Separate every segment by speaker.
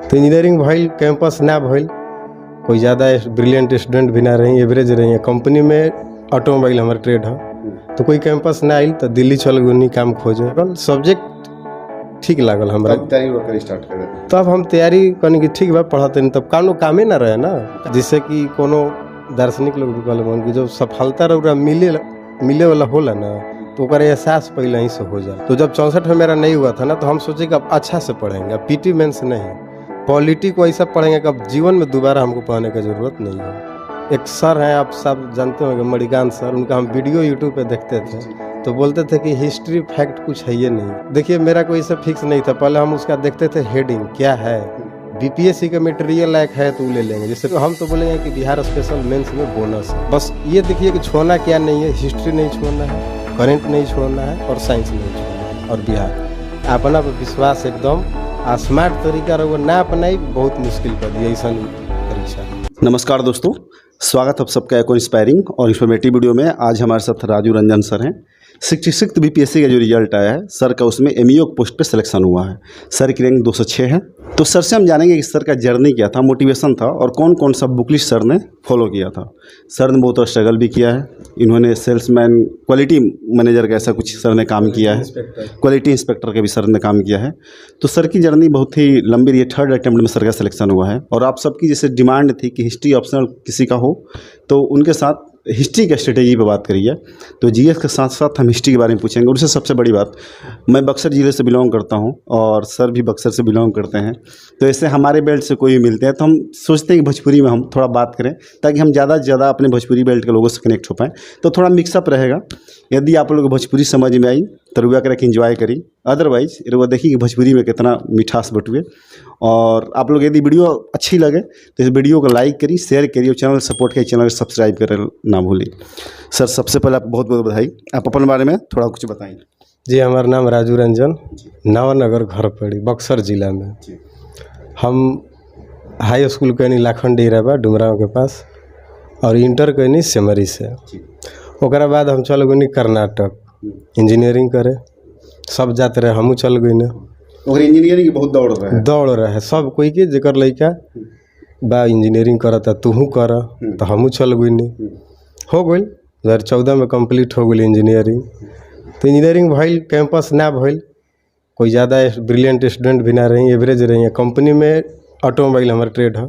Speaker 1: तो इंजीनियरिंग भइल, कैंपस ना भइल, कोई ज़्यादा ब्रिलियंट स्टूडेंट भी ना रही, एवरेज रही। कंपनी में ऑटोमोबाइल हमारे ट्रेड है, तो कोई कैंपस ना आइल तो दिल्ली चल गई काम खोजे। सब्जेक्ट ठीक लागल हमरा,
Speaker 2: तैयारी स्टार्ट कर।
Speaker 1: तब हम तैयारी करनी कि ठीक बा पढ़ते नहीं, तब कानो कामे ना रहे ना, जिससे कि कोनो दार्शनिक लोग भी कहले कि जो सफलता रउरा मिले वाला होला ना, तो ओकर एहसास पहले ही से हो जाए। तो जब 64 में मेरा नहीं हुआ था ना, तो हम सोचे कि अब अच्छा से पढ़ेंगे, अब पीटी मेंस नहीं, पॉलिटी को ऐसा पढ़ेंगे कि अब जीवन में दोबारा हमको पढ़ने की ज़रूरत नहीं है। एक सर हैं, आप सब जानते होंगे, मणिकांत सर, उनका हम वीडियो यूट्यूब पे देखते थे, तो बोलते थे कि हिस्ट्री फैक्ट कुछ है ये नहीं। देखिए मेरा कोई ऐसा फिक्स नहीं था, पहले हम उसका देखते थे हेडिंग क्या है, बीपीएससी का मटेरियल लायक है तो ले लेंगे। जैसे हम तो बोलेंगे कि बिहार स्पेशल मेंस में बोनस है, बस ये देखिए कि छोड़ना क्या नहीं है, हिस्ट्री नहीं छोड़ना है, करंट नहीं छोड़ना है और साइंस नहीं छोड़ना है। और बिहार अपना पर विश्वास एकदम स्मार्ट तरीका रहो ना अपनाई, बहुत मुश्किल कर दिया ऐसा परीक्षा।
Speaker 2: नमस्कार दोस्तों, स्वागत है सबका एक इंस्पायरिंग और इन्फॉर्मेटिव वीडियो में। आज हमारे साथ राजू रंजन सर हैं। 66 बीपीएससी का जो रिजल्ट आया है सर का, उसमें एमईओ पोस्ट पे सिलेक्शन हुआ है। सर की रैंक 206 है। तो सर से हम जानेंगे कि सर का जर्नी क्या था, मोटिवेशन था और कौन कौन सा बुकलिस्ट सर ने फॉलो किया था। सर ने बहुत स्ट्रगल भी किया है, इन्होंने सेल्समैन, क्वालिटी मैनेजर का ऐसा कुछ सर ने काम किया है, क्वालिटी इंस्पेक्टर का भी सर ने काम किया है। तो सर की जर्नी बहुत ही लंबी रही है। 3rd अटेम्प्ट में सर का सिलेक्शन हुआ है। और आप सबकी जैसे डिमांड थी कि हिस्ट्री ऑप्शनल किसी का हो, तो उनके साथ हिस्ट्री के स्ट्रेटेजी पे बात करिए। तो जीएस के साथ साथ हम हिस्ट्री के बारे में पूछेंगे। उनसे सबसे बड़ी बात, मैं बक्सर ज़िले से बिलोंग करता हूं और सर भी बक्सर से बिलोंग करते हैं, तो ऐसे हमारे बेल्ट से कोई भी मिलते हैं तो हम सोचते हैं कि भोजपुरी में हम थोड़ा बात करें, ताकि हम ज़्यादा से ज़्यादा अपने भोजपुरी बेल्ट के लोगों से कनेक्ट हो पाएँ। तो थोड़ा मिक्सअप रहेगा। यदि आप लोग भोजपुरी समझ में आई तो रुआ करके इन्जॉय करी, अदरवाइज रुआ देखिए कि भोजपुरी में कितना मिठास बटुए। और आप लोग यदि वीडियो अच्छी लगे तो इस वीडियो को लाइक करिए, शेयर करिए और चैनल सपोर्ट करिए, चैनल सब्सक्राइब करें ना भूलिए। सर सबसे पहले आपको बहुत बहुत बधाई। आप अपने बारे में थोड़ा कुछ बताइए।
Speaker 1: जी, हमारा नाम राजू रंजन, नवानगर घर पड़ी, बक्सर जिला में। हम हाई स्कूल कहनी लाखन डेरा डुमराव के पास, और इंटर कहनी सेमरी से। ओकरा बाद हम चल गई कर्नाटक इंजीनियरिंग करे, सब जाते रहे, हमू चल गई ना।
Speaker 2: और इंजीनियरिंग बहुत दौड़ रहे
Speaker 1: सब कोई के जेकर लड़का बा इंजीनियरिंग करता तूहू कर, तो हमू चल गई नहीं। हो गई 2014 में कंप्लीट हो गई इंजीनियरिंग। तो इंजीनियरिंग भइल, कैंपस ना भइल, कोई ज़्यादा ब्रिलियंट स्टूडेंट भी ना रही, एवरेज रही। कंपनी में ऑटोमोबाइल हमारे ट्रेड है,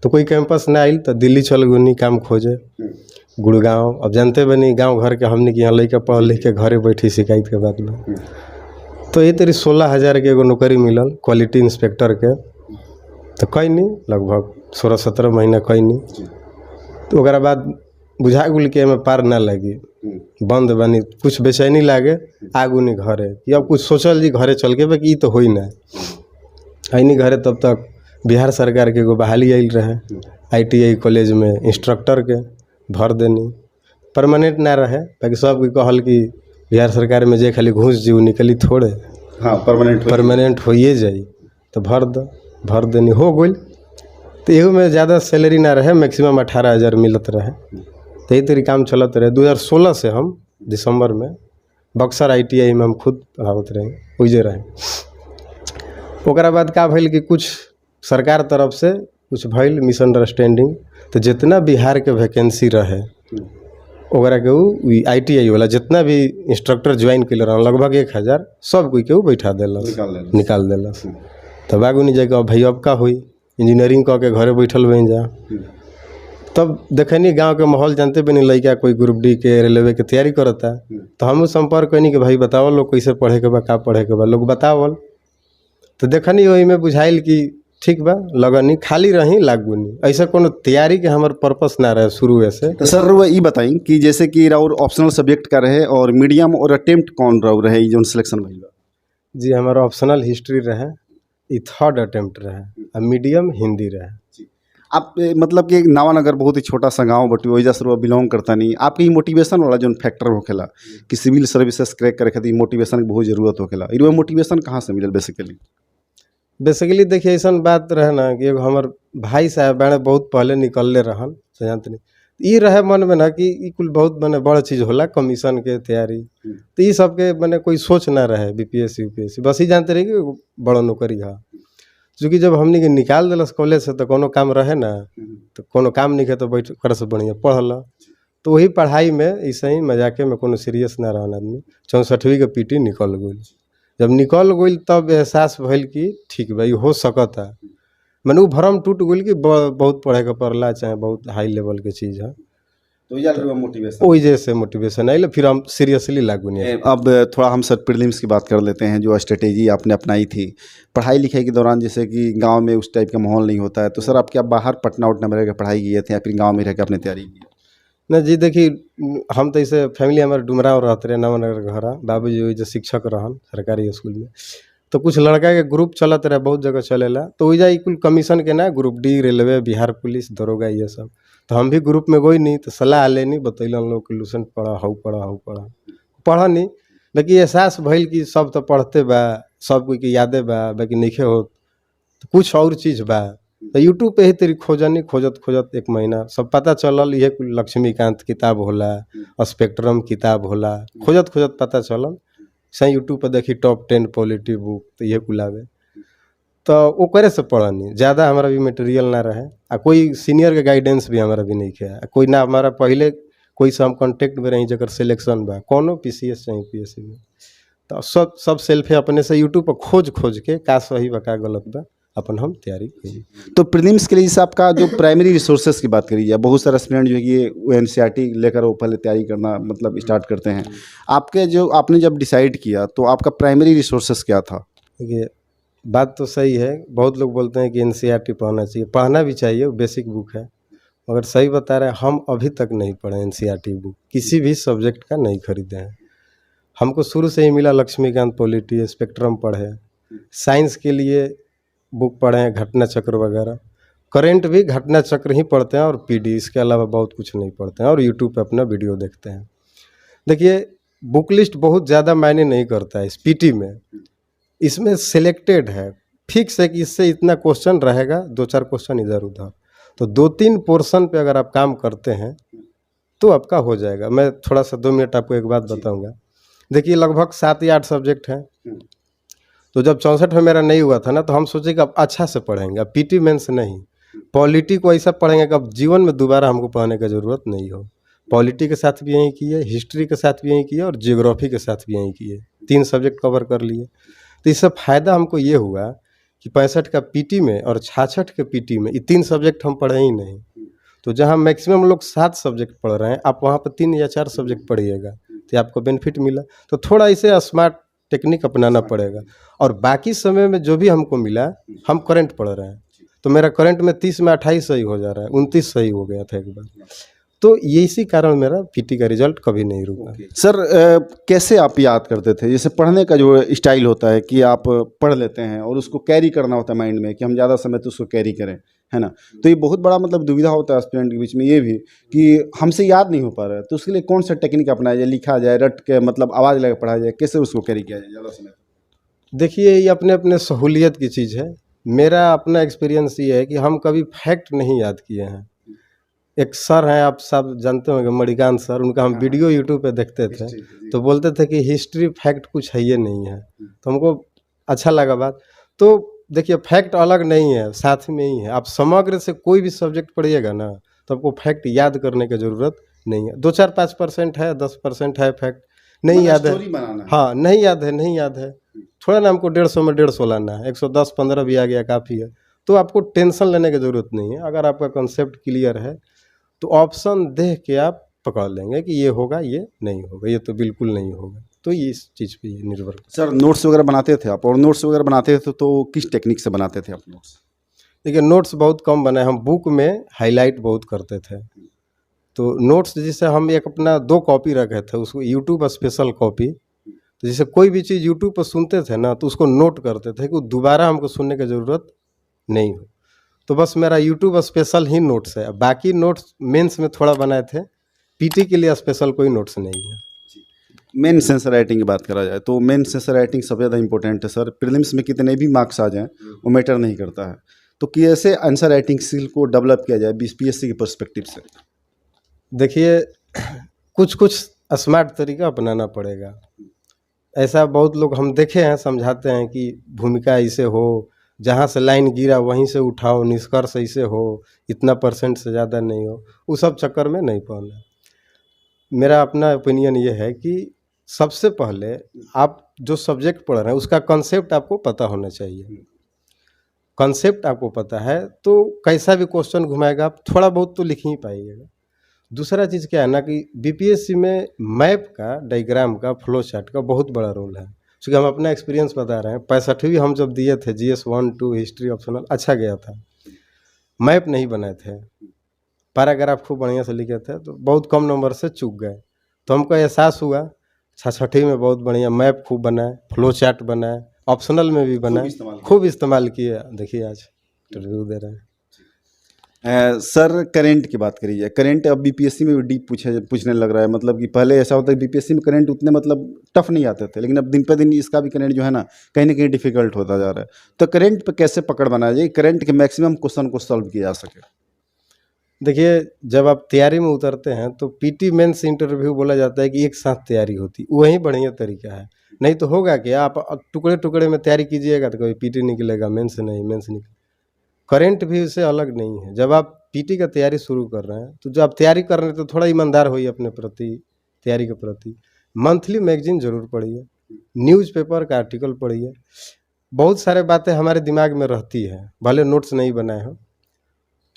Speaker 1: तो कोई कैंपस ना आइल तो दिल्ली चल गई काम खोजे, गुड़गांव। अब जानते बनी गांव घर के हमने कि यहाँ लड़का पढ़ लिख के घरे बैठी शिकायत के बाद में। तो ये तेरी 16,000 के एगो नौकरी मिलल क्वालिटी इंस्पेक्टर के, तो कहीं नहीं, लगभग 16-17 महीना कहीं नहीं। तो ओकरा बाद बुझा गुल के में पार ना लगी, बंद बनी, कुछ बेचैनी लागे, आगू नहीं घरे कि अब कुछ सोचल जी घरे चल के कि तो हो ना है नहीं घरे। तब तक बिहार सरकार के एगो बहाली आयल रहे ITI कॉलेज में इंस्ट्रक्टर के, भर देनी, परमानेंट ना रहे, ताकि सब कहल कि बिहार सरकार में जे खाली घूस जी निकली थोड़े,
Speaker 2: हाँ
Speaker 1: परमानेंट होइए जाई, तो भर देनी, हो गई। तो एगो में ज़्यादा सैलरी ना रहे, मैक्सिमम 18,000 मिलत रहे। तो यही तरी काम चलत रहे। 2016 से हम दिसंबर में बक्सर ITI में हम खुद पढ़ावत रहे, उजे रहे। ओकरा बाद का भइल कि कुछ सरकार तरफ से कुछ भइल मिसअंडरस्टैंडिंग, तो जितना बिहार के वैकेंसी रहे ओकरा के ITI वाला जितना भी इंस्ट्रक्टर ज्वाइन कर रहा लगभग 1,000 सब कोई के बैठा दिलस, निकाल दिलस। तब आगू नहीं जाके भाई अब का हुई, इंजीनियरिंग कह के घरे बैठल बन जा। तब देखनी गांव के माहौल जानते भी नहीं, लड़का कोई ग्रुप डी के रेलवे के तैयारी करता, तो हम संपर्क कैनी कि भाई बताओ लोग कैसे पढ़े के बा, का पढ़े के बा, लोग बतावल। तो देखनी वही में बुझाइल कि ठीक बा, लगनी खाली रही लागू नहीं, ऐसा कोनो तैयारी के हमारे पर्पस ना रहे शुरू से।
Speaker 2: तो सर वो ये बताई कि जैसे कि और ऑप्शनल सब्जेक्ट का रहे और मीडियम और अटेम्प्ट कौन रहे जो सिलेक्शन भइल?
Speaker 1: जी, हमारा ऑप्शनल हिस्ट्री रहे, 3rd अटेम्प्ट रहे, और मीडियम हिंदी रहे।
Speaker 2: आप मतलब कि नवानगर बहुत ही छोटा सा गांव बटी, वजह से बिलोंग करता नहीं, आपकी मोटिवेशन वाला जो फैक्टर होखेला कि सिविल सर्विसेज क्रैक करे खातिर मोटिवेशन की बहुत जरूरत होखेला, ये मोटिवेशन कहाँ से मिलल?
Speaker 1: बेसिकली देखिए ऐसा बात रहे ना कि एगो हमार भाई साहब बाड़े बहुत पहले निकलले रहन, जानते नहीं, ये रहे मन में ना कि ई कुल बहुत मने बड़ चीज़ होला, कमीशन के तैयारी, तो ये सब के मने कोई सोच ना रहे बीपीएससी यूपीएससी, बस ही जानते रहे कि बड़ा नौकरी है। चूँकि जब हमनी के निकाल दिलस कॉलेज से तो कोनो काम रहे ना, तो कोनो काम नहीं है तो बैठ कर से बढ़िया पढ़ ल। तो वही पढ़ाई में ऐसे ही मजाके में कोनो सीरियस ना रहन आदमी। 64वीं के पीटी निकल गई। जब निकल गई तब एहसास भइल कि ठीक बा, ई हो सकता। मैंने वो भरम टूट गई कि बहुत पढ़े के पड़ला, चाहे बहुत हाई लेवल के चीज़ है,
Speaker 2: तो ये मोटिवेशन
Speaker 1: वही जैसे मोटिवेशन आइल, फिर हम सीरियसली लागू नहीं।
Speaker 2: अब थोड़ा हम सर प्रीलिम्स की बात कर लेते हैं। जो स्ट्रेटेजी आपने अपनाई थी पढ़ाई लिखाई के दौरान, जैसे कि गांव में उस टाइप का माहौल नहीं होता है, तो सर आप क्या बाहर पटना उटना में रहकर पढ़ाई किए थे या फिर गांव में रह कर आपने तैयारी की?
Speaker 1: ना जी, देखिए हम तो ऐसे फैमिली हमारे डुमराव रहते रहे, नवनगर घर। बाबूजी वही जो शिक्षक रहन सरकारी स्कूल में, तो कुछ लड़का के ग्रुप चलत रहे, बहुत जगह चलेला। तो वही कुल कमीशन के ना group D, railway, Bihar police, दरोगा, ये सब। तो हम भी ग्रुप में गई नहीं, तो सलाह ले नहीं, बतैलन लोग कि लूसेंट पढ़ा, हऊ पढ़ा, हऊ पढ़ा, पढ़ा नहीं। लेकिन एहसास भइल कि सब तो पढ़ते बा, सब कोई के यादे बा, बाकी नइखे हो, तो कुछ और चीज़ बा। तो यूट्यूब पे ही तेरी खोजनी, खोजत खोजत 1 महीना सब पता चलल। ये कुल लक्ष्मीकांत किताब होला, स्पेक्ट्रम किताब होला, खोजत खोजत पता चलल। सही यूट्यूब पर देखी टॉप 10 पॉलिटी बुक, तो ये कुल आवे। तो वो करे से पढ़नी, ज़्यादा हमारा भी मटेरियल ना रहे, आ कोई सीनियर के गाइडेंस भी हमारा भी नहीं किया, कोई ना हमारा पहले कोई से हम कॉन्टेक्ट में रही जगह सिलेक्शन बा, कोनो PCS चाहे UPSC में, तो सब सेल्फ है अपने से यूट्यूब पर खोज के का सही बा का गलत बा, अपन हम तैयारी करी।
Speaker 2: तो प्रीलिम्स के लिए जैसे आपका जो प्राइमरी रिसोर्सेज की बात करी जाए, बहुत सारे एस्पिरेंट जो है ये NCERT लेकर वो पहले तैयारी करना मतलब स्टार्ट करते हैं। आपके जो आपने जब डिसाइड किया तो आपका प्राइमरी रिसोर्सेज क्या था?
Speaker 1: देखिए बात तो सही है, बहुत लोग बोलते हैं कि NCERT पढ़ना चाहिए, पढ़ना भी चाहिए, वो बेसिक बुक है। मगर सही बता रहे हैं, हम अभी तक नहीं पढ़े NCERT बुक, किसी भी सब्जेक्ट का नहीं खरीदे हैं। हमको शुरू से ही मिला लक्ष्मीकांत पॉलिटी, स्पेक्ट्रम पढ़े, साइंस के लिए बुक पढ़े हैं, घटना चक्र वगैरह। करेंट भी घटना चक्र ही पढ़ते हैं और PD, इसके अलावा बहुत कुछ नहीं पढ़ते हैं, और यूट्यूब पे अपना वीडियो देखते हैं। देखिए बुक लिस्ट बहुत ज़्यादा मायने नहीं करता है इस PT में, इसमें सिलेक्टेड है, फिक्स है कि इससे इतना क्वेश्चन रहेगा, 2-4 क्वेश्चन इधर उधर, तो 2-3 पोर्शन पे अगर आप काम करते हैं तो आपका हो जाएगा। मैं थोड़ा सा 2 मिनट आपको एक बात बताऊंगा। देखिए लगभग 7 या 8 सब्जेक्ट हैं। तो जब 64 में मेरा नहीं हुआ था ना, तो हम सोचे कि अब अच्छा से पढ़ेंगे, अब PT मेंस नहीं, पॉलिटी को ऐसा पढ़ेंगे कि अब जीवन में दोबारा हमको पढ़ने की ज़रूरत नहीं हो। पॉलिटी के साथ भी यही किए, हिस्ट्री के साथ भी यही किए, और जियोग्राफी के साथ भी यही किए, 3 सब्जेक्ट कवर कर लिए। तो इससे फ़ायदा हमको ये हुआ कि 65 का PT में और 66 के PT में ये 3 सब्जेक्ट हम पढ़े ही नहीं। तो जहाँ मैक्सिमम लोग 7 सब्जेक्ट पढ़ रहे हैं, आप वहाँ पर 3 या 4 सब्जेक्ट पढ़िएगा, तो आपको बेनिफिट मिला। तो थोड़ा इसे स्मार्ट टेक्निक अपनाना पड़ेगा। और बाकी समय में जो भी हमको मिला, हम करंट पढ़ रहे हैं, तो मेरा करंट में 30 में 28 सही हो जा रहा है, 29 सही हो गया था एक बार। तो ये इसी कारण मेरा PT का रिजल्ट कभी नहीं रुका।
Speaker 2: सर कैसे आप याद करते थे? जैसे पढ़ने का जो स्टाइल होता है कि आप पढ़ लेते हैं और उसको कैरी करना होता है माइंड में कि हम ज़्यादा समय तो उसको कैरी करें, है ना? तो ये बहुत बड़ा मतलब दुविधा होता है एस्पिरेंट के बीच में ये भी कि हमसे याद नहीं हो पा रहा है, तो उसके लिए कौन सा टेक्निक अपनाया जाए, लिखा जाए, रट के मतलब आवाज़ लगा पढ़ा जाए, कैसे उसको कैरी किया जाए ज़्यादा समय?
Speaker 1: देखिए ये अपने अपने सहूलियत की चीज़ है। मेरा अपना एक्सपीरियंस ये है कि हम कभी फैक्ट नहीं याद किए हैं। एक सर हैं, आप सब जानते होंगे, मणिकांत सर, उनका हम वीडियो यूट्यूब पे देखते थे, तो बोलते थे कि हिस्ट्री फैक्ट कुछ है ये नहीं है, तो हमको अच्छा लगा बात। तो देखिए फैक्ट अलग नहीं है, साथ में ही है। आप समग्र से कोई भी सब्जेक्ट पढ़िएगा ना, तो आपको फैक्ट याद करने की ज़रूरत नहीं है। 2-4-5% है, 10% है फैक्ट, नहीं याद है, हाँ नहीं याद है, नहीं याद है, थोड़ा ना हमको 150 में 150 लाना है, 110-15 भी आ गया काफ़ी है। तो आपको टेंशन लेने की ज़रूरत नहीं है। अगर आपका कंसेप्ट क्लियर है तो ऑप्शन देख के आप पकड़ लेंगे कि ये होगा, ये नहीं होगा, ये तो बिल्कुल नहीं होगा। तो ये इस चीज़ पे निर्भर।
Speaker 2: सर नोट्स वगैरह बनाते थे आप? और नोट्स वगैरह बनाते थे तो किस टेक्निक से बनाते थे आप नोट्स?
Speaker 1: देखिए नोट्स बहुत कम बनाए, हम बुक में हाईलाइट बहुत करते थे। तो नोट्स जैसे हम एक अपना 2 कॉपी रखे थे, उसको यूट्यूब स्पेशल कॉपी। तो जैसे कोई भी चीज़ यूट्यूब पर सुनते थे ना, तो उसको नोट करते थे कि दोबारा हमको सुनने की ज़रूरत नहीं हो। तो बस मेरा यूट्यूब स्पेशल ही नोट्स है। बाकी नोट्स मेंस में थोड़ा बनाए थे, PT के लिए स्पेशल कोई नोट्स नहीं है।
Speaker 2: मेन सेंसर राइटिंग की बात करा जाए तो मेन सेंसर राइटिंग सबसे ज़्यादा इंपॉर्टेंट है सर। प्रीलिम्स में कितने भी मार्क्स आ जाएं वो मैटर नहीं करता है। तो कैसे आंसर राइटिंग स्किल को डेवलप किया जाए PSC के पर्सपेक्टिव से?
Speaker 1: देखिए कुछ स्मार्ट तरीका अपनाना पड़ेगा। ऐसा बहुत लोग हम देखे हैं समझाते हैं कि भूमिका ऐसे हो, जहाँ से लाइन गिरा वहीं से उठाओ, निष्कर्ष ऐसे हो, इतना परसेंट से ज़्यादा नहीं हो, वो सब चक्कर में नहीं पड़ना। मेरा अपना ओपिनियन ये है कि सबसे पहले आप जो सब्जेक्ट पढ़ रहे हैं उसका कॉन्सेप्ट आपको पता होना चाहिए। कॉन्सेप्ट आपको पता है तो कैसा भी क्वेश्चन घुमाएगा आप थोड़ा बहुत तो लिख ही पाइएगा। दूसरा चीज़ क्या है ना कि बीपीएससी में मैप का, डायग्राम का, फ्लो चार्ट का बहुत बड़ा रोल है। क्योंकि हम अपना एक्सपीरियंस बता रहे हैं, 65वीं हम जब दिए थे GS 1 2 हिस्ट्री ऑप्शनल अच्छा गया था, मैप नहीं बनाए थे, पैराग्राफ खूब बढ़िया से लिखे थे तो बहुत कम नंबर से चूक गए। तो हमको एहसास हुआ 66वीं में बहुत बढ़िया मैप खूब बनाए, फ्लो चार्ट बनाए, ऑप्शनल में भी बनाए, खूब इस्तेमाल किए। देखिए आज रिव्यू दे रहे हैं।
Speaker 2: सर करंट की बात करी जाए, करंट अब बीपीएससी में भी डीप पूछने लग रहा है। मतलब कि पहले ऐसा होता है बीपीएससी में करंट उतने मतलब टफ नहीं आते थे, लेकिन अब दिन पे दिन इसका भी करंट जो है ना कहीं डिफिकल्ट होता जा रहा है। तो करंट पे कैसे पकड़ बनाया जाए, करंट के मैक्सिमम क्वेश्चन को सॉल्व किया जा सके?
Speaker 1: देखिए जब आप तैयारी में उतरते हैं तो पीटी मेंस इंटरव्यू बोला जाता है कि एक साथ तैयारी होती, वही बढ़िया तरीका है। नहीं तो होगा कि आप टुकड़े टुकड़े में तैयारी कीजिएगा तो कभी पीटी निकलेगा, मेंस नहीं, मेंस निकलेगा। करंट भी उससे अलग नहीं है। जब आप पीटी का तैयारी शुरू कर रहे हैं तो जब आप तैयारी कर रहे हैं तो थोड़ा ईमानदार होइए अपने प्रति, तैयारी के प्रति। मंथली मैगजीन जरूर पढ़िए, न्यूज़पेपर का आर्टिकल पढ़िए। बहुत सारे बातें हमारे दिमाग में रहती है, भले नोट्स नहीं बनाए हो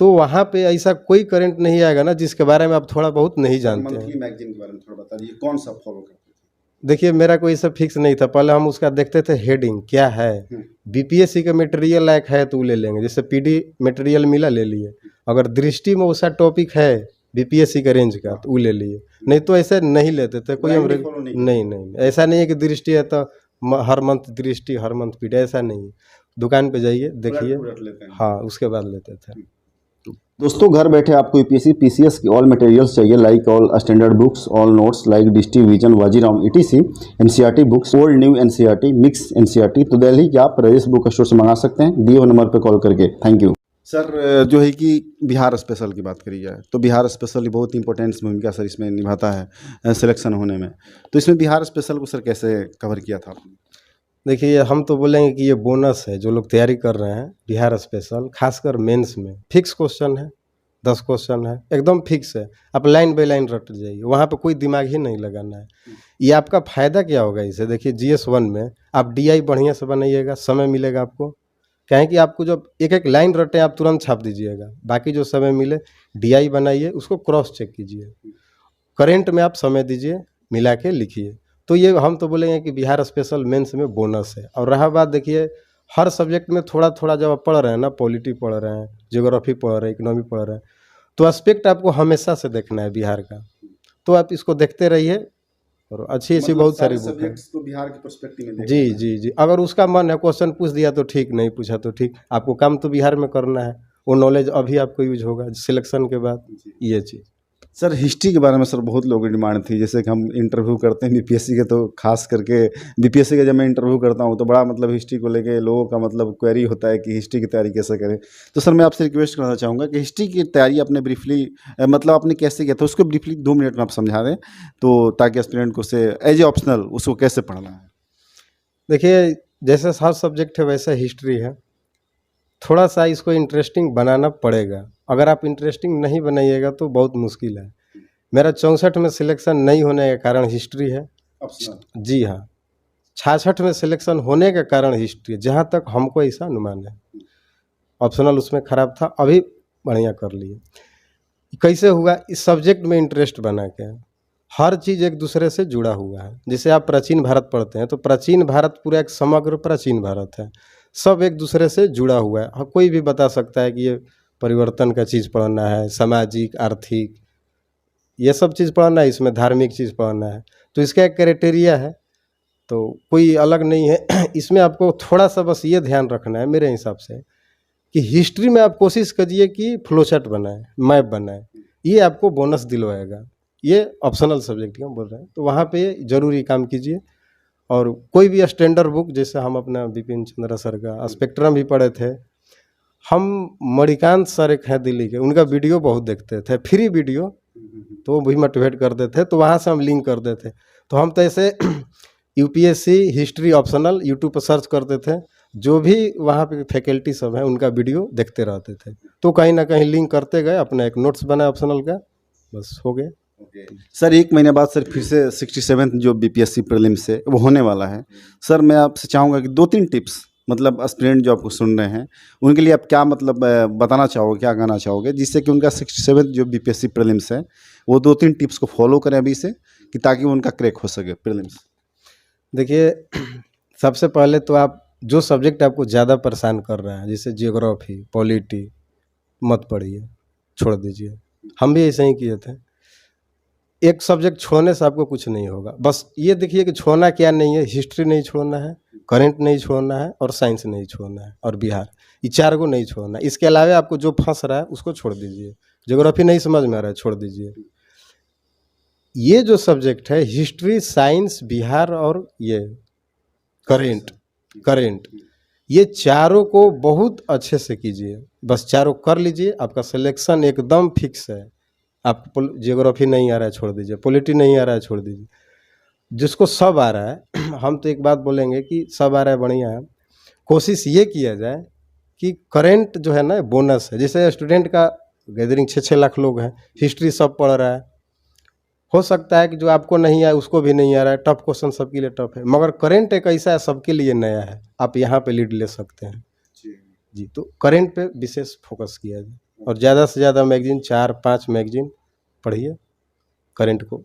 Speaker 1: तो वहाँ पे ऐसा कोई करंट नहीं आएगा ना जिसके बारे में आप थोड़ा बहुत नहीं जानते हैं।
Speaker 2: मंथली मैगजीन के बारे में थोड़ा बता दीजिए, कौन सा फॉलो करते थे?
Speaker 1: देखिए मेरा कोई सब फिक्स नहीं था, पहले हम उसका देखते थे हेडिंग क्या है, बीपीएससी का मटेरियल लायक है तो ले लेंगे, जैसे पीडी मटेरियल मिला ले लिए। अगर दृष्टि में उसका टॉपिक है बीपीएससी का रेंज का तो वो ले लिए, नहीं तो ऐसे नहीं लेते थे कोई। हम नहीं, ऐसा नहीं है कि दृष्टि है तो हर मंथ दृष्टि, हर मंथ पीडी, ऐसा नहीं। दुकान पे जाइए देखिए, हाँ उसके बाद लेते थे।
Speaker 2: दोस्तों घर बैठे आपको यूपीएससी पीसीएस की ऑल मटेरियल्स चाहिए, like all standard books, all notes like Drishti Vision, Vajiram ETC, NCERT books, old new NCERT, mix NCERT, तो दिल्ली के आप राजेश बुक स्टोर से मंगा सकते हैं दिए हुए नंबर पर कॉल करके। Thank you. सर जो है कि बिहार स्पेशल की बात करी जाए तो बिहार स्पेशल बहुत इंपॉर्टेंट भूमिका सर इसमें निभाता है सिलेक्शन होने में। तो इसमें बिहार स्पेशल को सर कैसे कवर किया था आपने?
Speaker 1: देखिए हम तो बोलेंगे कि ये बोनस है जो लोग तैयारी कर रहे हैं। बिहार स्पेशल खासकर मेंस में फिक्स क्वेश्चन है, 10 क्वेश्चन है, एकदम फिक्स है। आप लाइन बाई लाइन रट जाइए, वहाँ पे कोई दिमाग ही नहीं लगाना है। ये आपका फ़ायदा क्या होगा इसे, देखिए GS 1 में आप DI बढ़िया से बनाइएगा, समय मिलेगा आपको। कहें कि आपको जब एक एक लाइन रटे आप तुरंत छाप दीजिएगा, बाकी जो समय मिले DI बनाइए, उसको क्रॉस चेक कीजिए। करेंट में आप समय दीजिए, मिला के लिखिए। तो ये हम तो बोलेंगे कि बिहार स्पेशल मेंस में बोनस है। और रहा बात, देखिए हर सब्जेक्ट में थोड़ा थोड़ा जब आप पढ़ रहे हैं ना, पॉलिटी पढ़ रहे हैं, ज्योग्राफी पढ़ रहे हैं, इकोनॉमी पढ़ रहे हैं, तो एस्पेक्ट आपको हमेशा से देखना है बिहार का। तो आप इसको देखते रहिए और अच्छी अच्छी बहुत सारी बुक है
Speaker 2: तो बिहार के पर्सपेक्टिव में
Speaker 1: जी जी जी। अगर उसका मन है, क्वेश्चन पूछ दिया तो ठीक, नहीं पूछा तो ठीक, आपको काम तो बिहार में करना है। वो नॉलेज अभी आपको यूज होगा सिलेक्शन के बाद। ये चीज़
Speaker 2: सर हिस्ट्री के बारे में सर बहुत लोगों की डिमांड थी, जैसे कि हम इंटरव्यू करते हैं बीपीएससी के, तो खास करके बीपीएससी का जब मैं इंटरव्यू करता हूँ तो बड़ा मतलब हिस्ट्री को लेके लोगों का मतलब क्वेरी होता है कि हिस्ट्री की तैयारी कैसे करें। तो सर मैं आपसे रिक्वेस्ट करना चाहूँगा कि हिस्ट्री की तैयारी आपने ब्रीफली मतलब आपने कैसे किया था, उसको ब्रीफली 2 मिनट में आप समझा दें तो ताकि स्टूडेंट को उसे एज ए ऑप्शनल उसको कैसे पढ़ना है।
Speaker 1: देखिए जैसे हर सब्जेक्ट है वैसे हिस्ट्री है, थोड़ा सा इसको इंटरेस्टिंग बनाना पड़ेगा। अगर आप इंटरेस्टिंग नहीं बनाइएगा तो बहुत मुश्किल है। मेरा 64 में सिलेक्शन नहीं होने का कारण हिस्ट्री है। जी हाँ, 66 में सिलेक्शन होने का कारण हिस्ट्री है, जहाँ तक हमको ऐसा अनुमान है। ऑप्शनल उसमें ख़राब था, अभी बढ़िया कर लिए। कैसे हुआ, इस सब्जेक्ट में इंटरेस्ट बना के। हर चीज़ एक दूसरे से जुड़ा हुआ है। जैसे आप प्राचीन भारत पढ़ते हैं तो प्राचीन भारत पूरा एक समग्र प्राचीन भारत है, सब एक दूसरे से जुड़ा हुआ है। हाँ, कोई भी बता सकता है कि ये परिवर्तन का चीज़ पढ़ना है, सामाजिक, आर्थिक, ये सब चीज़ पढ़ना है, इसमें धार्मिक चीज़ पढ़ना है, तो इसका एक क्राइटेरिया है, तो कोई अलग नहीं है। इसमें आपको थोड़ा सा बस ये ध्यान रखना है मेरे हिसाब से कि हिस्ट्री में आप कोशिश करिए कि फ्लो चार्ट बनाए, मैप बनाए, ये आपको बोनस दिलवाएगा। ये ऑप्शनल सब्जेक्ट हम बोल रहे हैं, तो वहाँ पे ज़रूरी काम कीजिए। और कोई भी स्टैंडर्ड बुक, जैसे हम अपना बिपिन चंद्रा सर का स्पेक्ट्रम भी पढ़े थे, हम मणिकांत सर एक हैं दिल्ली के, उनका वीडियो बहुत देखते थे, फ्री वीडियो, तो वो भी मोटिवेट करते थे, तो वहाँ से हम लिंक करते थे। तो हम तो ऐसे यूपीएससी हिस्ट्री ऑप्शनल यूट्यूब पर सर्च करते थे, जो भी वहाँ पे फैकल्टी सब हैं उनका वीडियो देखते रहते थे, तो कहीं ना कहीं लिंक करते गए, अपना एक नोट्स बना ऑप्शनल का, बस हो गया।
Speaker 2: सर 1 महीने बाद सर फिर से 67th जो बीपीएससी प्रीलिम्स है वो होने वाला है। सर मैं आपसे चाहूँगा कि 2-3 टिप्स, मतलब एस्पिरेंट जो आपको सुन रहे हैं उनके लिए आप क्या मतलब बताना चाहोगे, क्या कहना चाहोगे, जिससे कि उनका 67th जो बीपीएससी प्रीलिम्स है वो 2-3 टिप्स को फॉलो करें अभी से, कि ताकि उनका क्रैक हो सके प्रीलिम्स।
Speaker 1: देखिए, सबसे पहले तो आप जो सब्जेक्ट आपको ज़्यादा परेशान कर रहा है, जैसे जियोग्राफी, पॉलिटी, मत पढ़िए, छोड़ दीजिए। हम भी ऐसे ही किए थे। एक सब्जेक्ट छोड़ने से आपको कुछ नहीं होगा। बस ये देखिए कि छोड़ना क्या नहीं है, हिस्ट्री नहीं छोड़ना है, करंट नहीं छोड़ना है और साइंस नहीं छोड़ना है और बिहार, ये 4 को नहीं छोड़ना है। इसके अलावा आपको जो फंस रहा है उसको छोड़ दीजिए। ज्योग्राफी नहीं समझ में आ रहा है, छोड़ दीजिए। ये जो सब्जेक्ट है हिस्ट्री, साइंस, बिहार और ये करेंट, ये चारों को बहुत अच्छे से कीजिए। बस चारों कर लीजिए, आपका सिलेक्शन एकदम फिक्स है। आपको जियोग्राफी नहीं आ रहा है, छोड़ दीजिए। पॉलिटी नहीं आ रहा है, छोड़ दीजिए। जिसको सब आ रहा है हम तो एक बात बोलेंगे कि सब आ रहा है, बढ़िया है। कोशिश ये किया जाए कि करेंट जो है ना बोनस है। जैसे स्टूडेंट का गैदरिंग 6-6 लाख लोग हैं, हिस्ट्री सब पढ़ रहा है, हो सकता है कि जो आपको नहीं आया उसको भी नहीं आ रहा है, टफ क्वेश्चन सबके लिए टफ है, मगर करंट एक ऐसा है सबके लिए नया है, आप यहाँ पे लीड ले सकते हैं जी। तो करंट पे विशेष फोकस किया जाए और ज़्यादा से ज़्यादा मैगजीन, 4-5 मैगजीन पढ़िए करंट को।